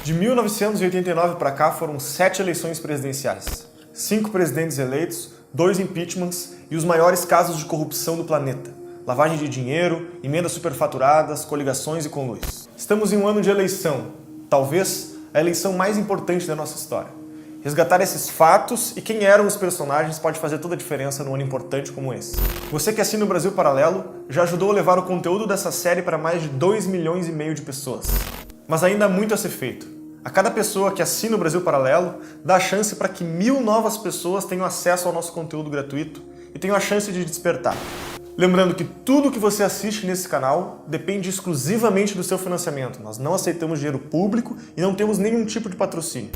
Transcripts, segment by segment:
De 1989 para cá foram 7 eleições presidenciais, 5 presidentes eleitos, 2 impeachments e os maiores casos de corrupção do planeta. Lavagem de dinheiro, emendas superfaturadas, coligações e conluios. Estamos em um ano de eleição, talvez a eleição mais importante da nossa história. Resgatar esses fatos e quem eram os personagens pode fazer toda a diferença num ano importante como esse. Você que assina o Brasil Paralelo já ajudou a levar o conteúdo dessa série para mais de 2,5 milhões de pessoas. Mas ainda há muito a ser feito. A cada pessoa que assina o Brasil Paralelo dá a chance para que 1.000 novas pessoas tenham acesso ao nosso conteúdo gratuito e tenham a chance de despertar. Lembrando que tudo que você assiste nesse canal depende exclusivamente do seu financiamento. Nós não aceitamos dinheiro público e não temos nenhum tipo de patrocínio.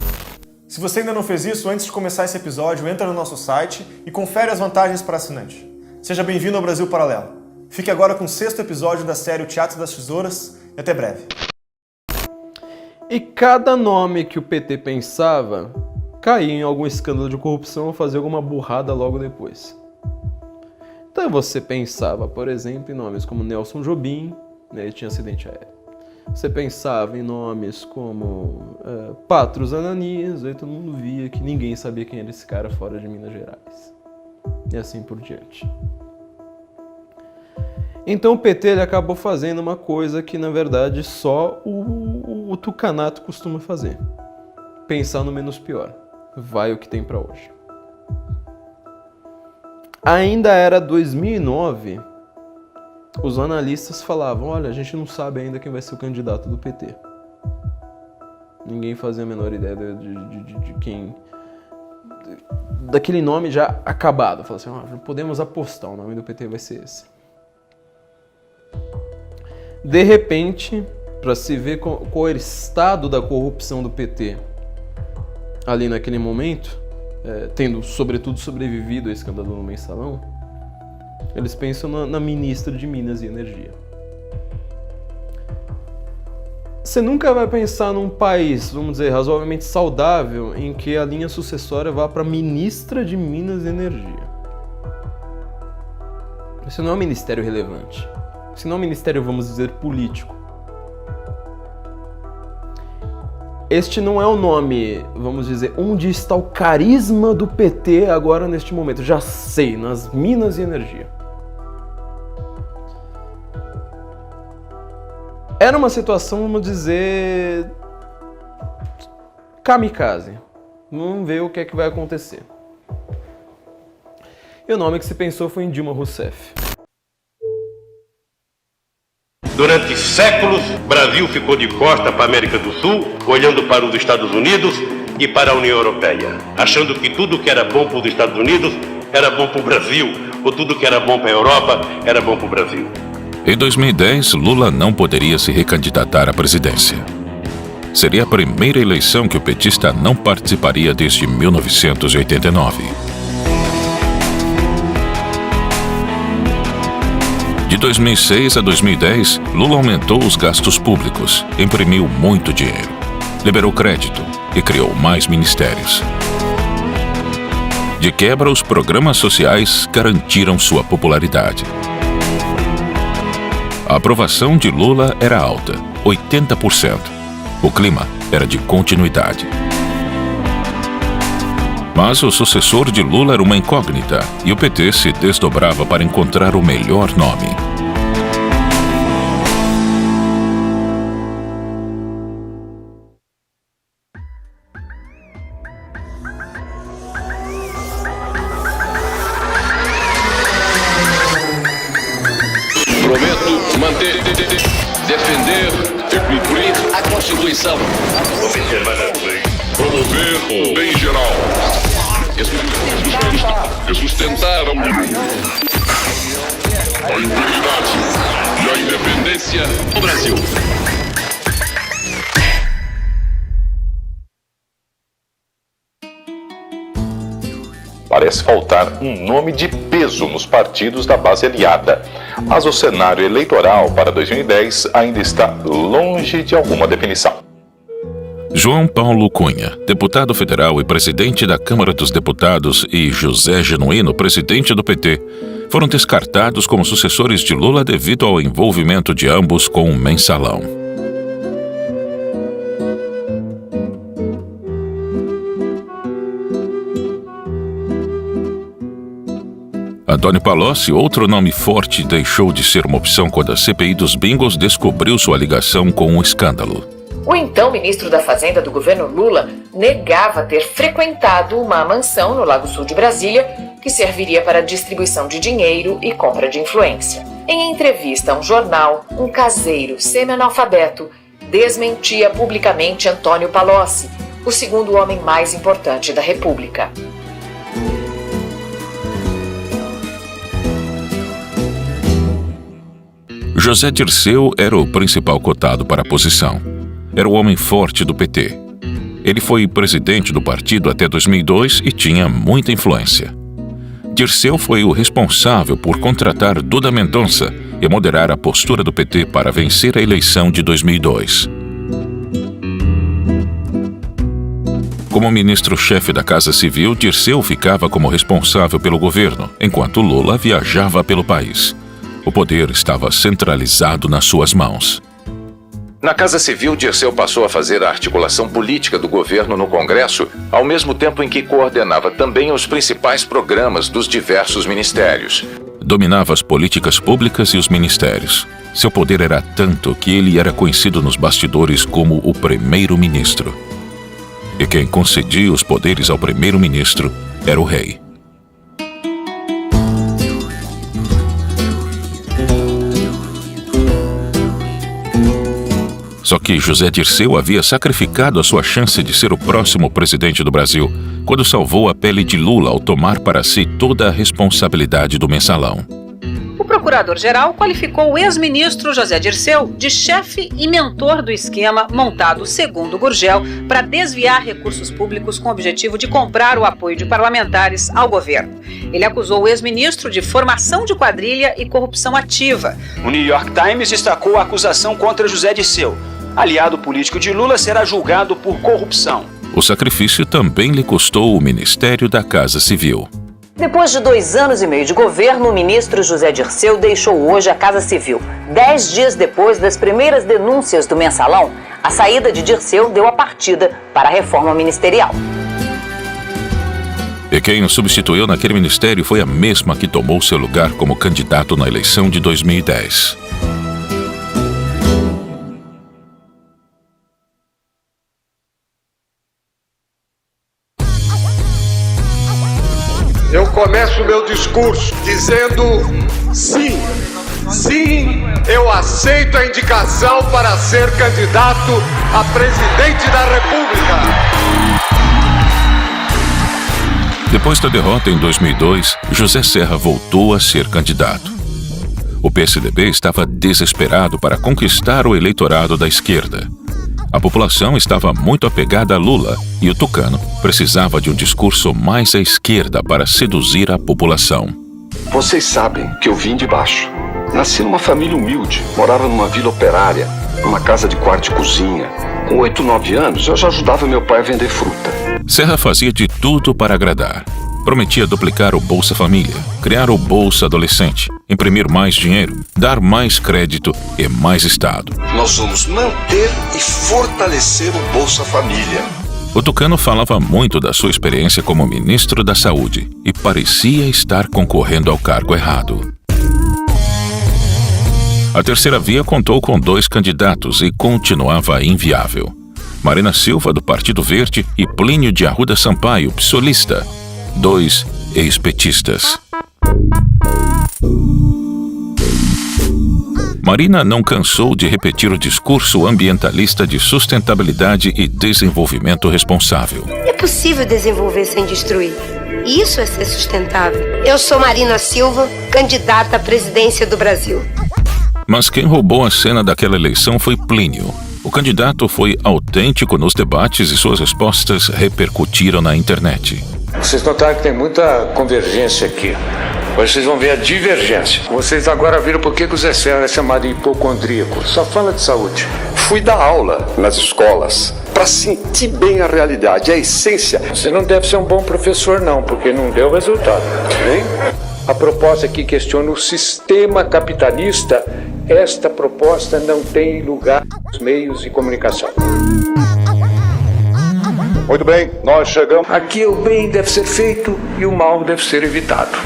Se você ainda não fez isso, antes de começar esse episódio, entra no nosso site e confere as vantagens para assinante. Seja bem-vindo ao Brasil Paralelo. Fique agora com o 6º episódio da série O Teatro das Tesouras e até breve. E cada nome que o PT pensava caía em algum escândalo de corrupção ou fazia alguma burrada logo depois. Então você pensava, por exemplo, em nomes como Nelson Jobim, né, ele tinha acidente aéreo. Você pensava em nomes como Patros Ananias, aí todo mundo via que ninguém sabia quem era esse cara fora de Minas Gerais. E assim por diante. Então o PT ele acabou fazendo uma coisa que na verdade só o tucanato costuma fazer. Pensar no menos pior. Vai o que tem pra hoje. Ainda era 2009... Os analistas falavam, olha, a gente não sabe ainda quem vai ser o candidato do PT. Ninguém fazia a menor ideia de quem... daquele nome já acabado. Falavam assim, podemos apostar, o nome do PT vai ser esse. De repente, para se ver qual era o estado da corrupção do PT ali naquele momento, tendo sobretudo sobrevivido ao escândalo no Mensalão, eles pensam na ministra de Minas e Energia. Você nunca vai pensar num país, vamos dizer, razoavelmente saudável, em que a linha sucessória vá para ministra de Minas e Energia. Isso não é um ministério relevante. Isso não é um ministério, vamos dizer, político. Este não é o nome, vamos dizer, onde está o carisma do PT agora neste momento. Já sei, nas Minas e Energia. Era uma situação, vamos dizer, kamikaze. Vamos ver o que é que vai acontecer. E o nome que se pensou foi em Dilma Rousseff. Durante séculos, o Brasil ficou de costa para a América do Sul, olhando para os Estados Unidos e para a União Europeia, achando que tudo que era bom para os Estados Unidos era bom para o Brasil, ou tudo que era bom para a Europa era bom para o Brasil. Em 2010, Lula não poderia se recandidatar à presidência. Seria a primeira eleição que o petista não participaria desde 1989. De 2006 a 2010, Lula aumentou os gastos públicos, imprimiu muito dinheiro, liberou crédito e criou mais ministérios. De quebra, os programas sociais garantiram sua popularidade. A aprovação de Lula era alta, 80%. O clima era de continuidade. Mas o sucessor de Lula era uma incógnita e o PT se desdobrava para encontrar o melhor nome. Prometo manter, defender e cumprir a Constituição. Promover o bem geral. E sustentar a integridade e a independência do Brasil. Parece faltar um nome de peso nos partidos da base aliada, mas o cenário eleitoral para 2010 ainda está longe de alguma definição. João Paulo Cunha, deputado federal e presidente da Câmara dos Deputados, e José Genuíno, presidente do PT, foram descartados como sucessores de Lula devido ao envolvimento de ambos com o Mensalão. Antônio Palocci, outro nome forte, deixou de ser uma opção quando a CPI dos bingos descobriu sua ligação com um escândalo. O então ministro da Fazenda do governo Lula negava ter frequentado uma mansão no Lago Sul de Brasília que serviria para distribuição de dinheiro e compra de influência. Em entrevista a um jornal, um caseiro semi-analfabeto desmentia publicamente Antônio Palocci, o segundo homem mais importante da República. José Dirceu era o principal cotado para a posição. Era o homem forte do PT. Ele foi presidente do partido até 2002 e tinha muita influência. Dirceu foi o responsável por contratar Duda Mendonça e moderar a postura do PT para vencer a eleição de 2002. Como ministro-chefe da Casa Civil, Dirceu ficava como responsável pelo governo, enquanto Lula viajava pelo país. O poder estava centralizado nas suas mãos. Na Casa Civil, Dirceu passou a fazer a articulação política do governo no Congresso, ao mesmo tempo em que coordenava também os principais programas dos diversos ministérios. Dominava as políticas públicas e os ministérios. Seu poder era tanto que ele era conhecido nos bastidores como o primeiro-ministro. E quem concedia os poderes ao primeiro-ministro era o rei. Só que José Dirceu havia sacrificado a sua chance de ser o próximo presidente do Brasil quando salvou a pele de Lula ao tomar para si toda a responsabilidade do mensalão. O procurador-geral qualificou o ex-ministro José Dirceu de chefe e mentor do esquema montado, segundo Gurgel, para desviar recursos públicos com o objetivo de comprar o apoio de parlamentares ao governo. Ele acusou o ex-ministro de formação de quadrilha e corrupção ativa. O New York Times destacou a acusação contra José Dirceu. Aliado político de Lula, será julgado por corrupção. O sacrifício também lhe custou o Ministério da Casa Civil. Depois de 2 anos e meio de governo, o ministro José Dirceu deixou hoje a Casa Civil. 10 dias depois das primeiras denúncias do mensalão, a saída de Dirceu deu a partida para a reforma ministerial. E quem o substituiu naquele ministério foi a mesma que tomou seu lugar como candidato na eleição de 2010. Eu começo meu discurso dizendo sim, eu aceito a indicação para ser candidato a presidente da República. Depois da derrota em 2002, José Serra voltou a ser candidato. O PSDB estava desesperado para conquistar o eleitorado da esquerda. A população estava muito apegada a Lula e o tucano precisava de um discurso mais à esquerda para seduzir a população. Vocês sabem que eu vim de baixo. Nasci numa família humilde, morava numa vila operária, numa casa de quarto e cozinha. Com 8, 9 anos, eu já ajudava meu pai a vender fruta. Serra fazia de tudo para agradar. Prometia duplicar o Bolsa Família, criar o Bolsa Adolescente, imprimir mais dinheiro, dar mais crédito e mais Estado. Nós vamos manter e fortalecer o Bolsa Família. O tucano falava muito da sua experiência como ministro da Saúde e parecia estar concorrendo ao cargo errado. A terceira via contou com 2 candidatos e continuava inviável. Marina Silva, do Partido Verde, e Plínio de Arruda Sampaio, psolista. 2 ex-petistas. Marina não cansou de repetir o discurso ambientalista de sustentabilidade e desenvolvimento responsável. É possível desenvolver sem destruir. Isso é ser sustentável. Eu sou Marina Silva, candidata à presidência do Brasil. Mas quem roubou a cena daquela eleição foi Plínio. O candidato foi autêntico nos debates e suas respostas repercutiram na internet. Vocês notaram que tem muita convergência aqui. Hoje vocês vão ver a divergência. Vocês agora viram por que o Zé Serra é chamado de hipocondríaco. Só fala de saúde. Fui dar aula nas escolas para sentir bem a realidade, a essência. Você não deve ser um bom professor não, porque não deu resultado. Bem? A proposta aqui questiona o sistema capitalista. Esta proposta não tem lugar nos meios de comunicação. Muito bem, nós chegamos. Aqui o bem deve ser feito e o mal deve ser evitado.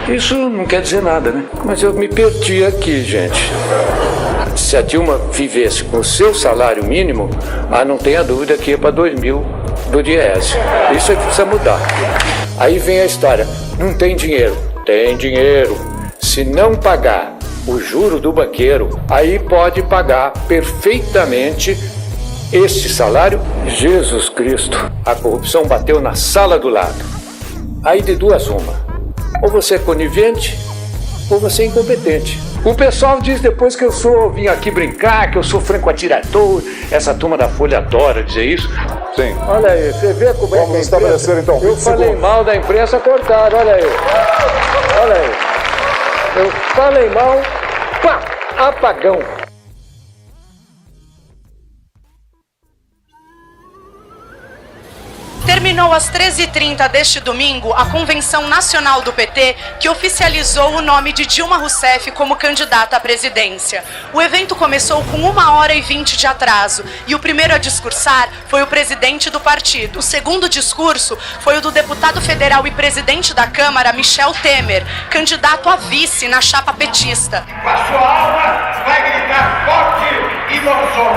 Isso não quer dizer nada, né? Mas eu me perdi aqui, gente. Se a Dilma vivesse com o seu salário mínimo, não tenha dúvida que ia para 2.000 do Diese. Isso é que precisa mudar. Aí vem a história, não tem dinheiro. Tem dinheiro. Se não pagar o juro do banqueiro, aí pode pagar perfeitamente esse salário. Jesus Cristo, a corrupção bateu na sala do lado. Aí de duas uma, ou você é conivente ou você é incompetente. O pessoal diz depois que vim aqui brincar, que eu sou franco atirador. Essa turma da Folha adora dizer isso. Sim. Olha aí, você vê como Vamos estabelecer então. Eu falei mal da imprensa, cortaram, olha aí. Olha aí. Eu falei mal, pá, apagão. Terminou às 13h30 deste domingo a Convenção Nacional do PT, que oficializou o nome de Dilma Rousseff como candidata à presidência. O evento começou com 1h20 de atraso e o primeiro a discursar foi o presidente do partido. O segundo discurso foi o do deputado federal e presidente da Câmara, Michel Temer, candidato a vice na chapa petista. Com a sua alma vai gritar forte e bom som: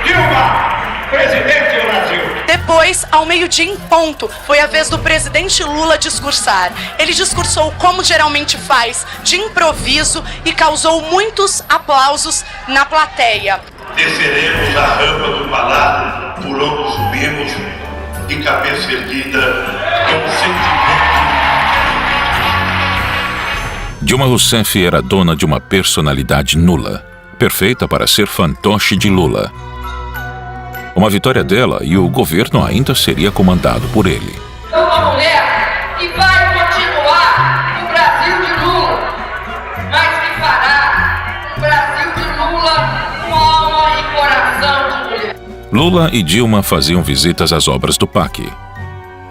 Dilma, presidente do Brasil. Depois, ao meio-dia em ponto, foi a vez do presidente Lula discursar. Ele discursou como geralmente faz, de improviso, e causou muitos aplausos na plateia. Desceremos a rampa do palácio, por onde subimos, de cabeça erguida, com sentimento. Dilma Rousseff era dona de uma personalidade nula, perfeita para ser fantoche de Lula. Uma vitória dela e o governo ainda seria comandado por ele. É uma mulher que vai continuar no Brasil de Lula, mas que fará um Brasil de Lula com alma e coração de mulher. Lula e Dilma faziam visitas às obras do PAC.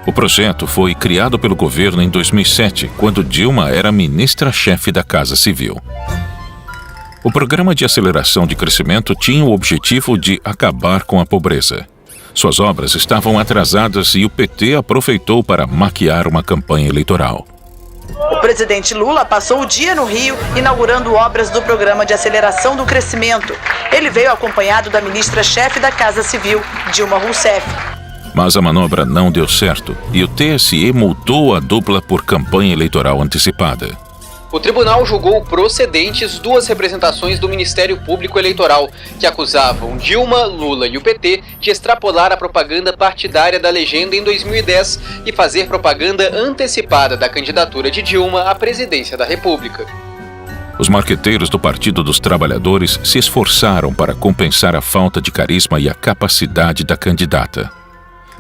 O projeto foi criado pelo governo em 2007, quando Dilma era ministra-chefe da Casa Civil. O programa de aceleração de crescimento tinha o objetivo de acabar com a pobreza. Suas obras estavam atrasadas e o PT aproveitou para maquiar uma campanha eleitoral. O presidente Lula passou o dia no Rio inaugurando obras do programa de aceleração do crescimento. Ele veio acompanhado da ministra-chefe da Casa Civil, Dilma Rousseff. Mas a manobra não deu certo e o TSE multou a dupla por campanha eleitoral antecipada. O tribunal julgou procedentes duas representações do Ministério Público Eleitoral, que acusavam Dilma, Lula e o PT de extrapolar a propaganda partidária da legenda em 2010 e fazer propaganda antecipada da candidatura de Dilma à presidência da República. Os marqueteiros do Partido dos Trabalhadores se esforçaram para compensar a falta de carisma e a capacidade da candidata.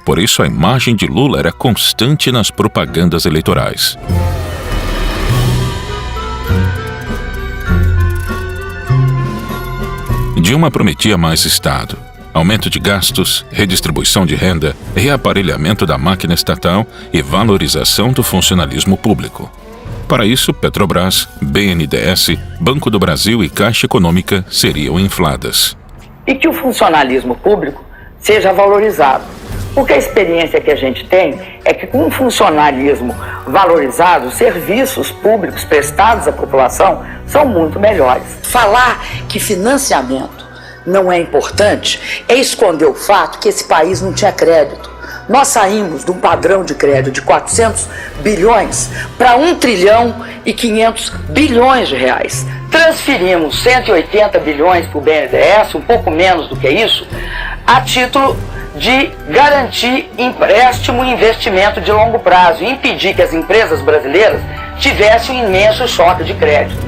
Por isso, a imagem de Lula era constante nas propagandas eleitorais. Dilma prometia mais Estado, aumento de gastos, redistribuição de renda, reaparelhamento da máquina estatal e valorização do funcionalismo público. Para isso, Petrobras, BNDES, Banco do Brasil e Caixa Econômica seriam infladas. E que o funcionalismo público seja valorizado. Porque a experiência que a gente tem é que com o funcionalismo valorizado, os serviços públicos prestados à população são muito melhores. Falar que financiamento não é importante é esconder o fato que esse país não tinha crédito. Nós saímos de um padrão de crédito de 400 bilhões para 1 trilhão e 500 bilhões de reais. Transferimos 180 bilhões para o BNDES, um pouco menos do que isso, a título de garantir empréstimo e investimento de longo prazo e impedir que as empresas brasileiras tivessem um imenso choque de crédito.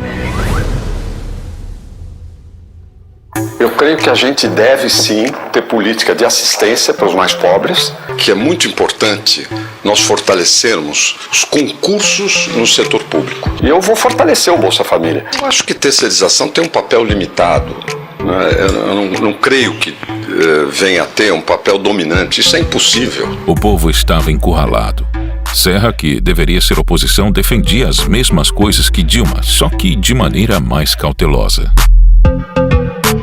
Eu creio que a gente deve sim ter política de assistência para os mais pobres, que é muito importante nós fortalecermos os concursos no setor público. E eu vou fortalecer o Bolsa Família. Eu acho que terceirização tem um papel limitado. Eu não creio que venha a ter um papel dominante. Isso é impossível. O povo estava encurralado. Serra, que deveria ser oposição, defendia as mesmas coisas que Dilma, só que de maneira mais cautelosa.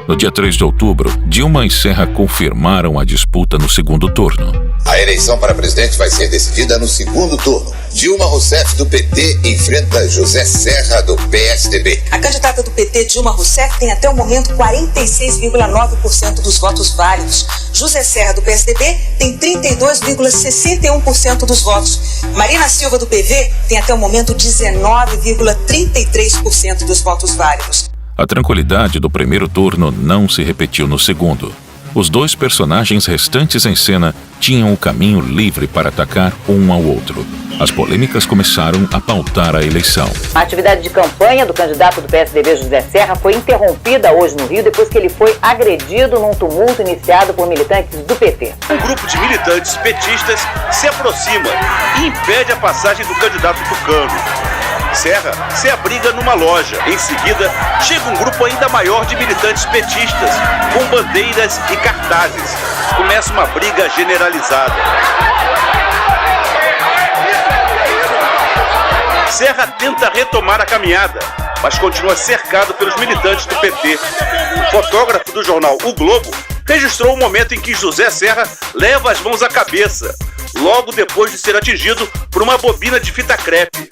No dia 3 de outubro, Dilma e Serra confirmaram a disputa no segundo turno. A eleição para presidente vai ser decidida no segundo turno. Dilma Rousseff, do PT, enfrenta José Serra, do PSDB. A candidata do PT, Dilma Rousseff, tem até o momento 46,9% dos votos válidos. José Serra, do PSDB, tem 32,61% dos votos. Marina Silva, do PV, tem até o momento 19,33% dos votos válidos. A tranquilidade do primeiro turno não se repetiu no segundo. Os dois personagens restantes em cena tinham o caminho livre para atacar um ao outro. As polêmicas começaram a pautar a eleição. A atividade de campanha do candidato do PSDB, José Serra, foi interrompida hoje no Rio depois que ele foi agredido num tumulto iniciado por militantes do PT. Um grupo de militantes petistas se aproxima e impede a passagem do candidato tucano. Serra se abriga numa loja. Em seguida, chega um grupo ainda maior de militantes petistas, com bandeiras e cartazes. Começa uma briga generalizada. Serra tenta retomar a caminhada, mas continua cercado pelos militantes do PT. O fotógrafo do jornal O Globo registrou o momento em que José Serra leva as mãos à cabeça, logo depois de ser atingido por uma bobina de fita crepe.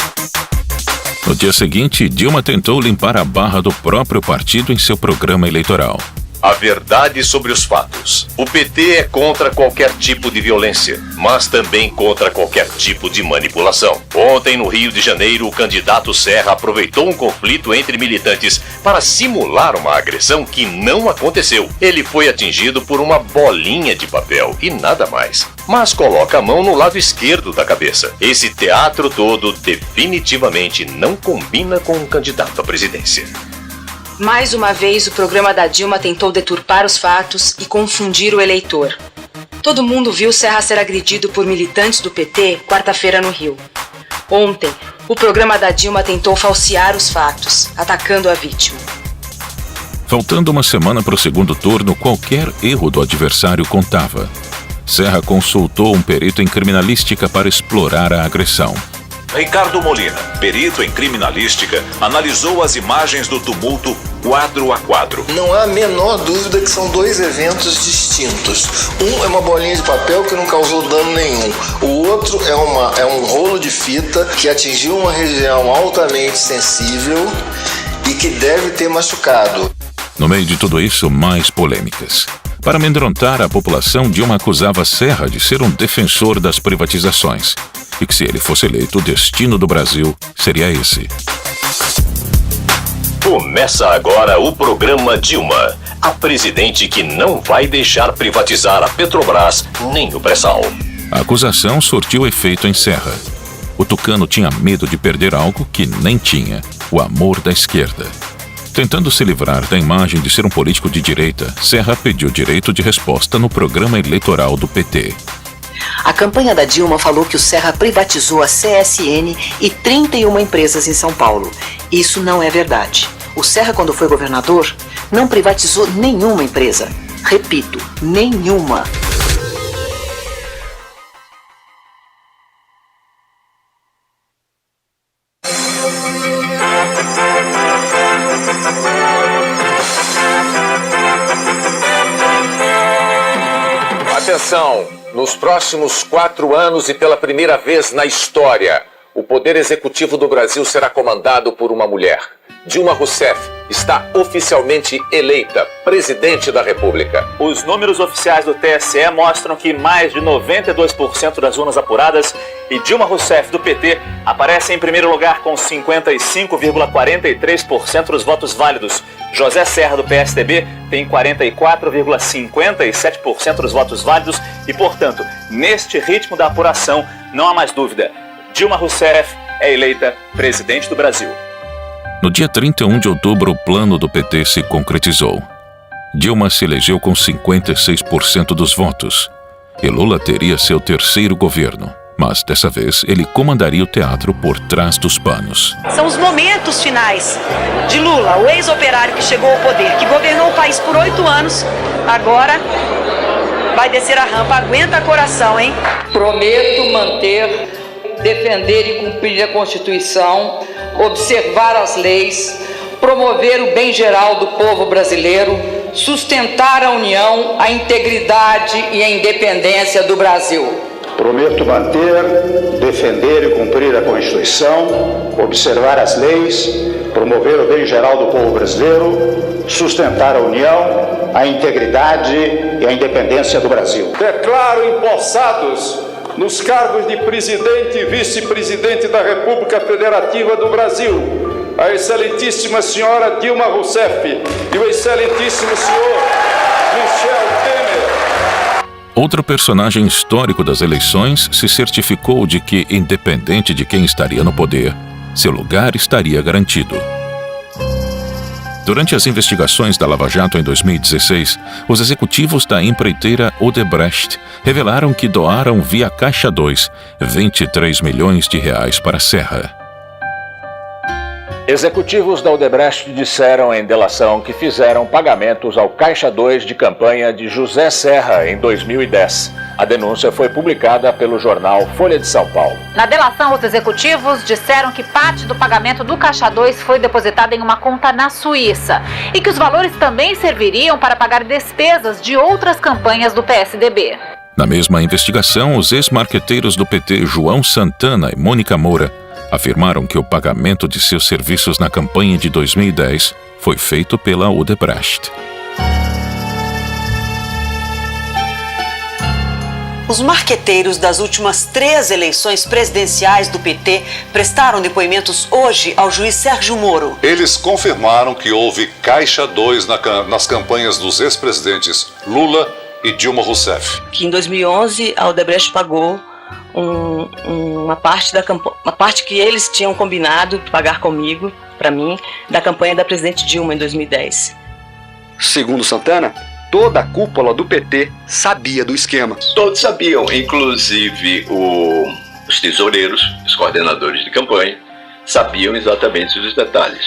No dia seguinte, Dilma tentou limpar a barra do próprio partido em seu programa eleitoral. A verdade sobre os fatos. O PT é contra qualquer tipo de violência, mas também contra qualquer tipo de manipulação. Ontem, no Rio de Janeiro, o candidato Serra aproveitou um conflito entre militantes para simular uma agressão que não aconteceu. Ele foi atingido por uma bolinha de papel e nada mais. Mas coloca a mão no lado esquerdo da cabeça. Esse teatro todo definitivamente não combina com um candidato à presidência. Mais uma vez, o programa da Dilma tentou deturpar os fatos e confundir o eleitor. Todo mundo viu Serra ser agredido por militantes do PT quarta-feira no Rio. Ontem, o programa da Dilma tentou falsear os fatos, atacando a vítima. Faltando uma semana para o segundo turno, qualquer erro do adversário contava. Serra consultou um perito em criminalística para explorar a agressão. Ricardo Molina, perito em criminalística, analisou as imagens do tumulto quadro a quadro. Não há a menor dúvida que são dois eventos distintos. Um é uma bolinha de papel que não causou dano nenhum. O outro é um rolo de fita que atingiu uma região altamente sensível e que deve ter machucado. No meio de tudo isso, mais polêmicas. Para amedrontar a população, Dilma acusava Serra de ser um defensor das privatizações e que, se ele fosse eleito, o destino do Brasil seria esse. Começa agora o programa Dilma, a presidente que não vai deixar privatizar a Petrobras nem o pré-sal. A acusação surtiu efeito em Serra. O tucano tinha medo de perder algo que nem tinha: o amor da esquerda. Tentando se livrar da imagem de ser um político de direita, Serra pediu direito de resposta no programa eleitoral do PT. A campanha da Dilma falou que o Serra privatizou a CSN e 31 empresas em São Paulo. Isso não é verdade. O Serra, quando foi governador, não privatizou nenhuma empresa. Repito, nenhuma. Atenção! Nos próximos 4 anos e pela primeira vez na história, o Poder Executivo do Brasil será comandado por uma mulher. Dilma Rousseff está oficialmente eleita presidente da República. Os números oficiais do TSE mostram que mais de 92% das urnas apuradas e Dilma Rousseff, do PT, aparece em primeiro lugar com 55,43% dos votos válidos. José Serra, do PSDB, tem 44,57% dos votos válidos e, portanto, neste ritmo da apuração, não há mais dúvida. Dilma Rousseff é eleita presidente do Brasil. No dia 31 de outubro, o plano do PT se concretizou. Dilma se elegeu com 56% dos votos. E Lula teria seu terceiro governo. Mas, dessa vez, ele comandaria o teatro por trás dos panos. São os momentos finais de Lula, o ex-operário que chegou ao poder, que governou o país por 8 anos, agora vai descer a rampa. Aguenta coração, hein? Prometo manter, defender e cumprir a Constituição, observar as leis, promover o bem geral do povo brasileiro, sustentar a união, a integridade e a independência do Brasil. Prometo manter, defender e cumprir a Constituição, observar as leis, promover o bem geral do povo brasileiro, sustentar a união, a integridade e a independência do Brasil. Declaro empossados nos cargos de presidente e vice-presidente da República Federativa do Brasil, a excelentíssima senhora Dilma Rousseff e o excelentíssimo senhor Michel Temer. Outro personagem histórico das eleições se certificou de que, independente de quem estaria no poder, seu lugar estaria garantido. Durante as investigações da Lava Jato em 2016, os executivos da empreiteira Odebrecht revelaram que doaram via Caixa 2 23 milhões de reais para Serra. Executivos da Odebrecht disseram em delação que fizeram pagamentos ao Caixa 2 de campanha de José Serra em 2010. A denúncia foi publicada pelo jornal Folha de São Paulo. Na delação, os executivos disseram que parte do pagamento do Caixa 2 foi depositada em uma conta na Suíça e que os valores também serviriam para pagar despesas de outras campanhas do PSDB. Na mesma investigação, os ex-marqueteiros do PT João Santana e Mônica Moura afirmaram que o pagamento de seus serviços na campanha de 2010 foi feito pela Odebrecht. Os marqueteiros das últimas 3 eleições presidenciais do PT prestaram depoimentos hoje ao juiz Sérgio Moro. Eles confirmaram que houve Caixa 2 nas campanhas dos ex-presidentes Lula e Dilma Rousseff. Que em 2011 a Odebrecht pagou uma parte que eles tinham combinado de pagar comigo, para mim, da campanha da presidente Dilma em 2010. Segundo Santana, toda a cúpula do PT sabia do esquema. Todos sabiam, inclusive os tesoureiros, os coordenadores de campanha, sabiam exatamente os detalhes.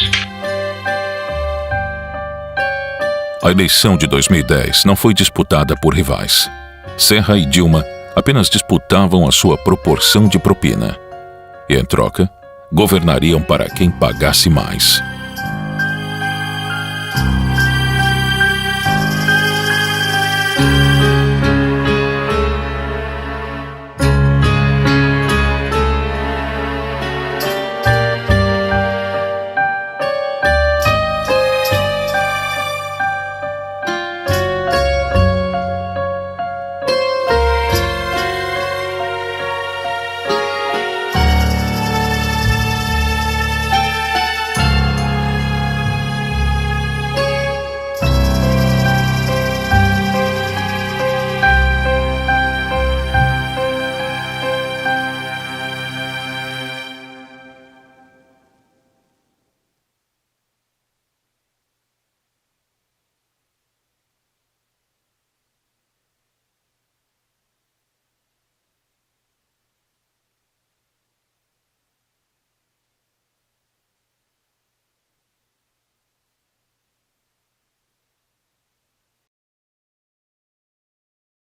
A eleição de 2010 não foi disputada por rivais. Serra e Dilma apenas disputavam a sua proporção de propina. E, em troca, governariam para quem pagasse mais.